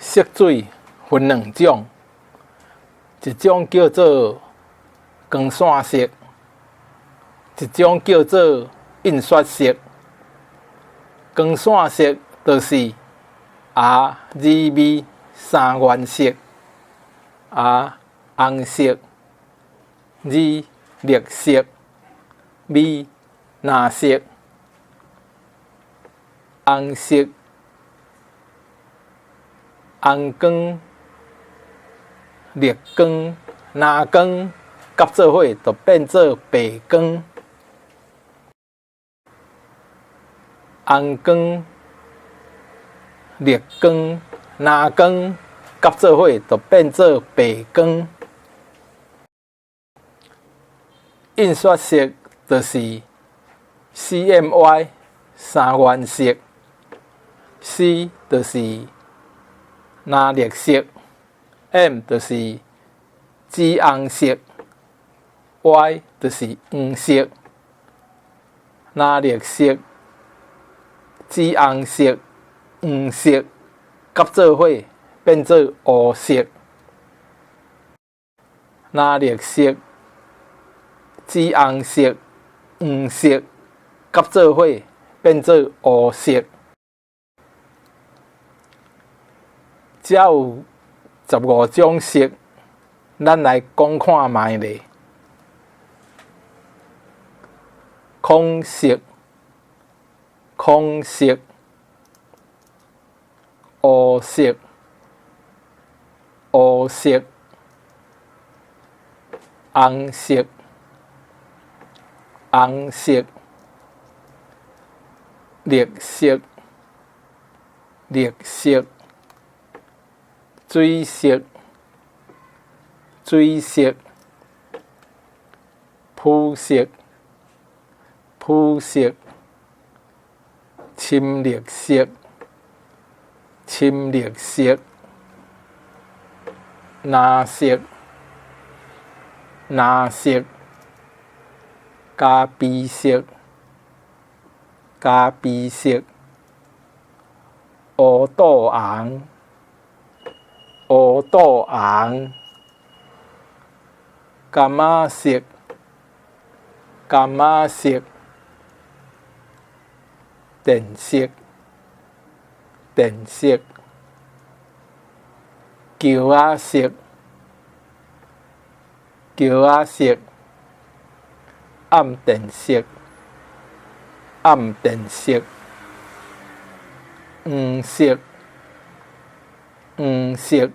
色水分两种，一种叫做光线色，一种叫做印刷色。光线色就是R、Z、V 三原色，R 红色、Z 绿色、V 蓝色。红色、红光、绿光、蓝光合做伙就变做白光。红光、绿光、蓝光合做伙就变做白光。印刷色就是 CMY 三原色。C 就是蓝绿色 ，M 就是紫红色 ，Y 就是黄色。蓝绿色、紫红色、黄色合做伙变做乌色。蓝绿色、紫红色、黄色合做伙变做乌色。只有15种色，咱来讲看卖咧。空色、空色、乌色、乌色、红色、红色、绿色、绿色。水色、水色、肤色、肤色、深绿色、深绿色、蓝色、蓝色、咖啡色、咖啡色、乌豆红。乌豆红、柑仔色、柑仔色、靛色、靛色、球仔色、球仔色、暗靛色、暗靛色、黄色、黄色。